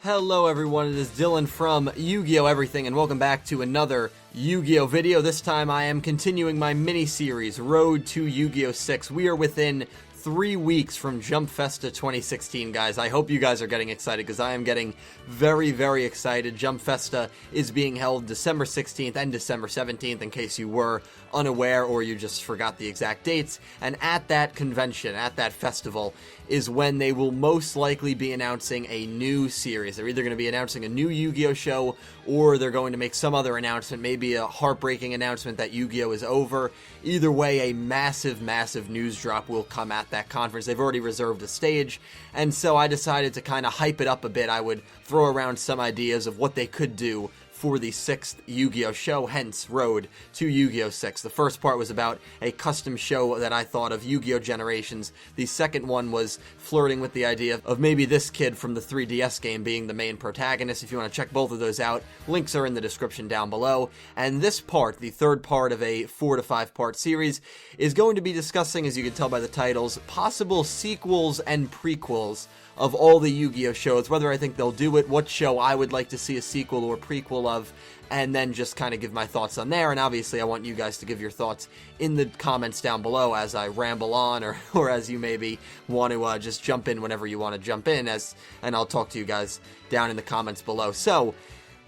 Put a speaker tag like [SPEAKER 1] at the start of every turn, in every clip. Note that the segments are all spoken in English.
[SPEAKER 1] Hello everyone, it is Dylan from Yu-Gi-Oh! Everything, and welcome back to another Yu-Gi-Oh! Video. This time I am continuing my mini-series, Road to Yu-Gi-Oh! 6. We are within 3 weeks from Jump Festa 2016, guys. I hope you guys are getting excited, because I am getting very, very excited. Jump Festa is being held December 16th and December 17th, in case you were unaware or you just forgot the exact dates. And at that convention, at that festival, is when they will most likely be announcing a new series. They're either going to be announcing a new Yu-Gi-Oh! Show, or they're going to make some other announcement, maybe a heartbreaking announcement that Yu-Gi-Oh! Is over. Either way, a massive, massive news drop will come at that conference. They've already reserved a stage, and so I decided to kind of hype it up a bit. I would throw around some ideas of what they could do for the 6th Yu-Gi-Oh! Show, hence Road to Yu-Gi-Oh! 6. The first part was about a custom show that I thought of, Yu-Gi-Oh! Generations. The second one was flirting with the idea of maybe this kid from the 3DS game being the main protagonist. If you want to check both of those out, links are in the description down below. And this part, the third part of a 4 to 5 part series, is going to be discussing, as you can tell by the titles, possible sequels and prequels of all the Yu-Gi-Oh! Shows, whether I think they'll do it, what show I would like to see a sequel or prequel of, and then just kind of give my thoughts on there. And obviously I want you guys to give your thoughts in the comments down below as I ramble on, or as you maybe want to just jump in whenever you want to jump in, and I'll talk to you guys down in the comments below. So,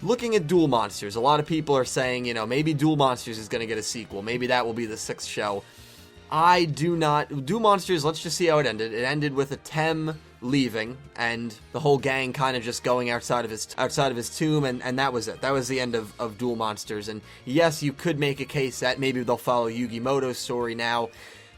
[SPEAKER 1] looking at Duel Monsters, a lot of people are saying, you know, maybe Duel Monsters is going to get a sequel, maybe that will be the 6th show. I do not. Duel Monsters, let's just see how it ended. It ended with a Tem leaving, and the whole gang kind of just going outside of his tomb, and that was it. That was the end of Duel Monsters. And yes, you could make a case that maybe they'll follow Yugi Moto's story now.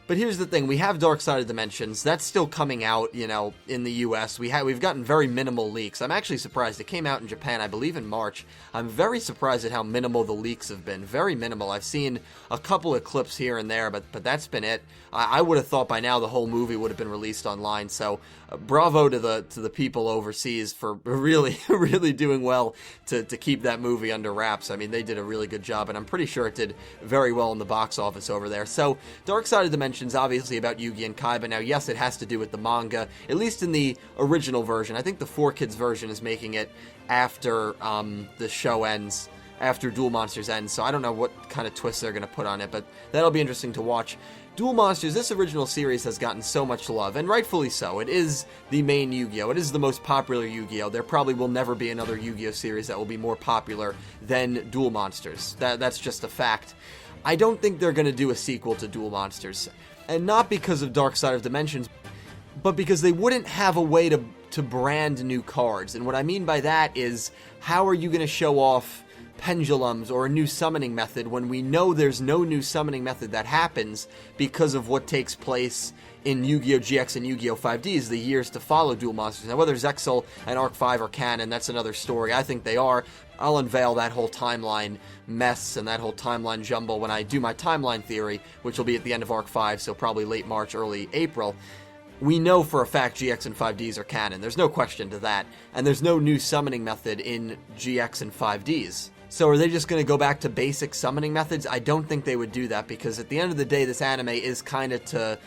[SPEAKER 1] But here's the thing, we have Dark Side of Dimensions. That's still coming out, you know, in the US. We've gotten very minimal leaks. I'm actually surprised. It came out in Japan, I believe, in March. I'm very surprised at how minimal the leaks have been. Very minimal. I've seen a couple of clips here and there, but that's been it. I would have thought by now the whole movie would have been released online. So bravo to the people overseas for really, really doing well to keep that movie under wraps. I mean, they did a really good job, and I'm pretty sure it did very well in the box office over there. So Dark Side of Dimensions, obviously about Yugi and Kaiba. Now, yes, it has to do with the manga, at least in the original version. I think the 4Kids version is making it after the show ends, after Duel Monsters ends, so I don't know what kind of twist they're going to put on it, but that'll be interesting to watch. Duel Monsters, this original series has gotten so much love, and rightfully so. It is the main Yu-Gi-Oh! It is the most popular Yu-Gi-Oh! There probably will never be another Yu-Gi-Oh! Series that will be more popular than Duel Monsters. That's just a fact. I don't think they're going to do a sequel to Duel Monsters. And not because of Dark Side of Dimensions, but because they wouldn't have a way to brand new cards. And what I mean by that is, how are you going to show off pendulums or a new summoning method when we know there's no new summoning method that happens because of what takes place in Yugioh Gx and Yu-Gi-Oh! 5Ds, the years to follow Duel Monsters. Now, whether Zexal and Arc 5 are canon, that's another story. I think they are. I'll unveil that whole timeline mess and that whole timeline jumble when I do my timeline theory, which will be at the end of Arc 5, so probably late March, early April. We know for a fact GX and 5Ds are canon. There's no question to that. And there's no new summoning method in GX and 5Ds. So are they just going to go back to basic summoning methods? I don't think they would do that, because at the end of the day, this anime is kind of to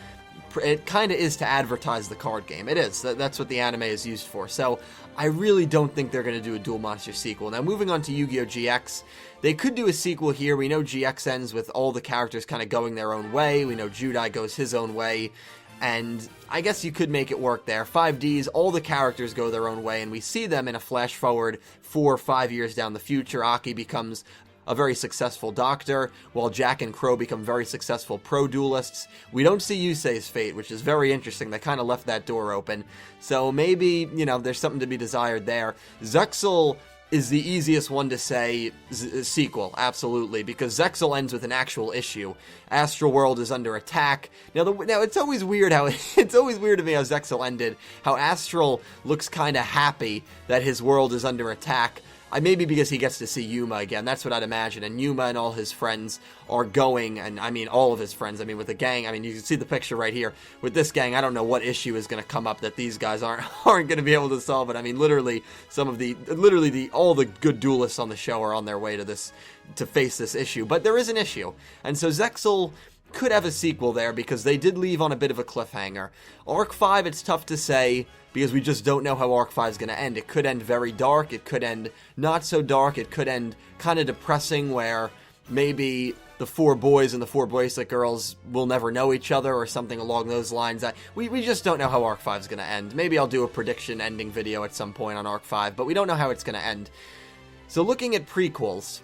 [SPEAKER 1] advertise the card game. It is. That's what the anime is used for. So I really don't think they're going to do a Duel Monsters sequel. Now, moving on to Yu-Gi-Oh! GX, they could do a sequel here. We know GX ends with all the characters kind of going their own way. We know Judai goes his own way. And I guess you could make it work there. 5Ds, all the characters go their own way, and we see them in a flash forward 4 or 5 years down the future. Aki becomes a very successful doctor, while Jack and Crow become very successful pro-duelists. We don't see Yusei's fate, which is very interesting. They kind of left that door open. So maybe, you know, there's something to be desired there. Zexal is the easiest one to say sequel, absolutely, because Zexal ends with an actual issue. Astral World is under attack. Now it's always weird how it's always weird to me how Zexal ended. How Astral looks kind of happy that his world is under attack. Maybe because he gets to see Yuma again. That's what I'd imagine. And Yuma and all his friends are going, and I mean all of his friends. I mean with the gang. I mean you can see the picture right here. With this gang, I don't know what issue is going to come up that these guys aren't going to be able to solve it. I mean literally all the good duelists on the show are on their way to face this issue. But there is an issue, and so Zexal could have a sequel there because they did leave on a bit of a cliffhanger. Arc 5, it's tough to say because we just don't know how Arc 5 is going to end. It could end very dark, it could end not so dark, it could end kind of depressing where maybe the 4 boys and the 4 bracelet girls will never know each other or something along those lines. We just don't know how Arc 5 is going to end. Maybe I'll do a prediction ending video at some point on Arc 5, but we don't know how it's going to end. So looking at prequels,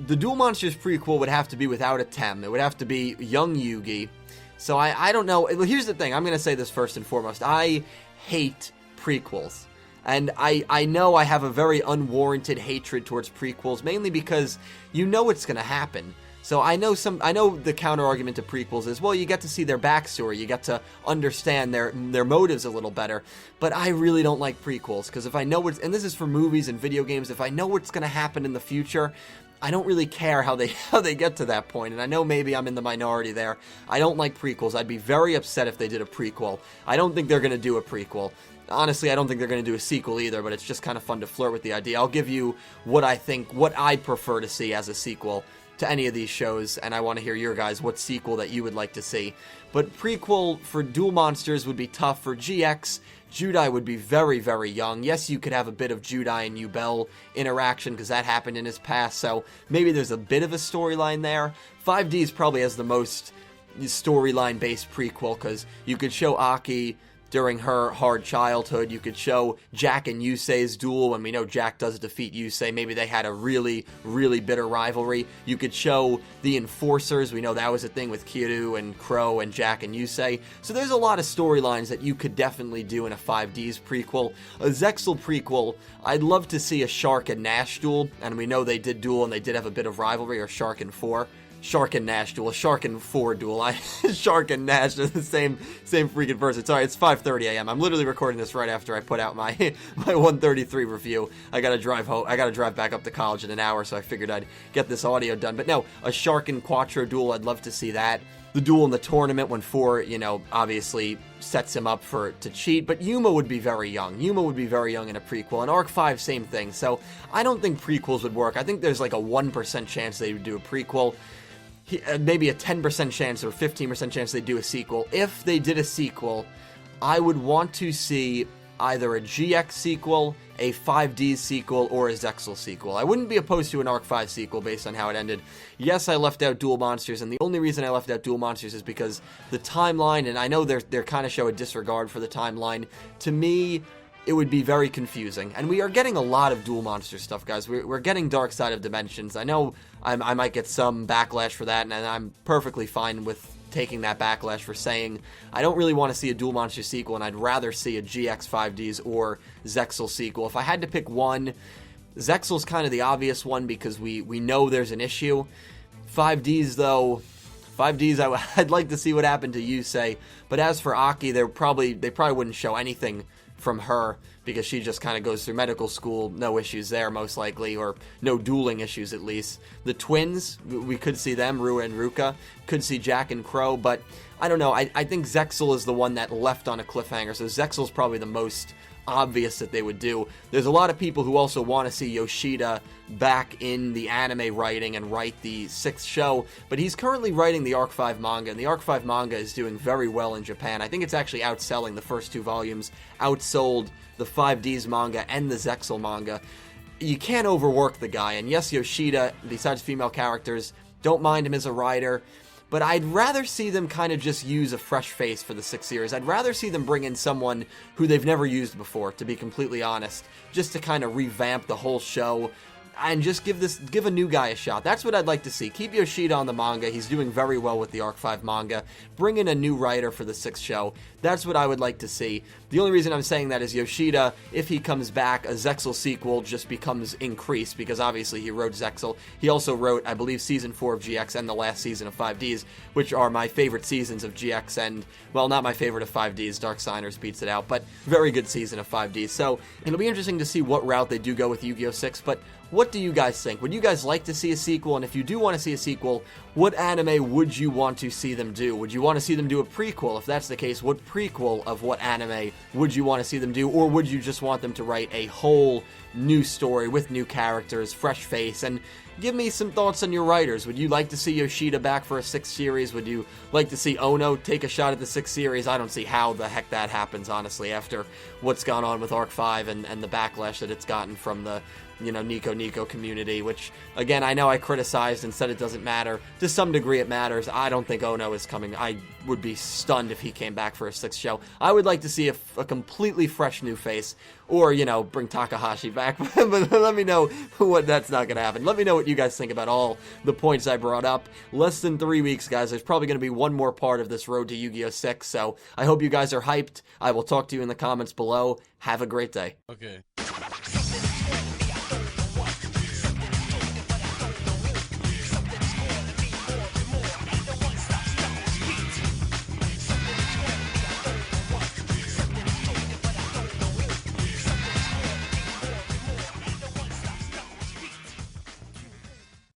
[SPEAKER 1] the Duel Monsters prequel would have to be without a Tem. It would have to be young Yugi. So I don't know. Here's the thing. I'm going to say this first and foremost. I hate prequels. And I know I have a very unwarranted hatred towards prequels, mainly because you know what's going to happen. So I know the counter argument to prequels is, well, you get to see their backstory, you get to understand their motives a little better. But I really don't like prequels, because if I know what's, and this is for movies and video games, if I know what's going to happen in the future, I don't really care how they get to that point. And I know maybe I'm in the minority there. I don't like prequels. I'd be very upset if they did a prequel. I don't think they're going to do a prequel. Honestly, I don't think they're going to do a sequel either, but it's just kind of fun to flirt with the idea. I'll give you what I'd prefer to see as a sequel to any of these shows, and I want to hear your guys what sequel that you would like to see. But prequel for Duel Monsters would be tough. For GX, Judai would be very, very young. Yes, you could have a bit of Judai and Yubel interaction, because that happened in his past, so maybe there's a bit of a storyline there. 5Ds probably has the most storyline-based prequel, because you could show Aki during her hard childhood. You could show Jack and Yusei's duel when we know Jack does defeat Yusei. Maybe they had a really, really bitter rivalry. You could show the Enforcers. We know that was a thing with Kiryu and Crow and Jack and Yusei. So there's a lot of storylines that you could definitely do in a 5Ds prequel. A Zexal prequel, I'd love to see a Shark and Nash duel, and we know they did duel and they did have a bit of rivalry, or Shark and 4. Shark and Nash duel, a Shark and 4 duel. Shark and Nash are the same freaking person. Sorry, it's 5:30 a.m. I'm literally recording this right after I put out my 133 review. I gotta drive home. I gotta drive back up to college in an hour, so I figured I'd get this audio done. But no, a Shark and Quattro duel, I'd love to see that. The duel in the tournament when 4, obviously sets him up to cheat. But Yuma would be very young. Yuma would be very young in a prequel. And Arc 5, same thing. So I don't think prequels would work. I think there's like a 1% chance they would do a prequel. Maybe a 10% chance or 15% chance they'd do a sequel. If they did a sequel, I would want to see either a GX sequel, a 5D sequel, or a Zexal sequel. I wouldn't be opposed to an Arc 5 sequel based on how it ended. Yes, I left out Duel Monsters, and the only reason I left out Duel Monsters is because the timeline, and I know they're kind of show a disregard for the timeline. To me, it would be very confusing. And we are getting a lot of Duel Monsters stuff, guys. We're getting Dark Side of Dimensions. I know I might get some backlash for that, and I'm perfectly fine with taking that backlash for saying I don't really want to see a Duel Monsters sequel, and I'd rather see a GX 5Ds or Zexal sequel. If I had to pick one, Zexal's kind of the obvious one because we know there's an issue. 5Ds, though, I'd like to see what happened to Yusei. But as for Aki, they probably wouldn't show anything from her because she just kind of goes through medical school. No issues there, most likely, or no dueling issues at least. The twins, we could see them, Rua and Ruka. Could see Jack and Crow, but I don't know. I think Zexal is the one that left on a cliffhanger, so Zexal's probably the most obvious that they would do. There's a lot of people who also want to see Yoshida back in the anime writing and write the 6th show, but he's currently writing the Arc 5 manga, and the Arc 5 manga is doing very well in Japan. I think it's actually outselling the first 2 volumes, outsold the 5Ds manga and the Zexal manga. You can't overwork the guy, and yes, Yoshida, besides female characters, don't mind him as a writer, but I'd rather see them kind of just use a fresh face for the 6th series. I'd rather see them bring in someone who they've never used before, to be completely honest, just to kind of revamp the whole show and just give a new guy a shot. That's what I'd like to see. Keep Yoshida on the manga. He's doing very well with the Arc 5 manga. Bring in a new writer for the 6th show. That's what I would like to see. The only reason I'm saying that is Yoshida, if he comes back, a Zexal sequel just becomes increased because obviously he wrote Zexal. He also wrote, I believe, Season 4 of GX and the last season of 5Ds, which are my favorite seasons of GX and, well, not my favorite of 5Ds. Darksiders beats it out, but very good season of 5Ds. So it'll be interesting to see what route they do go with Yu-Gi-Oh! 6, but what do you guys think? Would you guys like to see a sequel? And if you do want to see a sequel, what anime would you want to see them do? Would you want to see them do a prequel? If that's the case, what prequel of what anime would you want to see them do? Or would you just want them to write a whole new story with new characters, fresh face, and give me some thoughts on your writers. Would you like to see Yoshida back for a 6th series? Would you like to see Ono take a shot at the 6th series? I don't see how the heck that happens, honestly, after what's gone on with Arc 5 and the backlash that it's gotten from the, Nico community, which, again, I know I criticized and said it doesn't matter. To some degree it matters. I don't think Ono is coming. I would be stunned if he came back for a 6th show. I would like to see a completely fresh new face, or, bring Takahashi back, but let me know that's not going to happen. Let me know what you guys think about all the points I brought up. Less than 3 weeks, guys. There's probably going to be one more part of this road to Yu-Gi-Oh! 6, so I hope you guys are hyped. I will talk to you in the comments below. Have a great day.
[SPEAKER 2] Okay.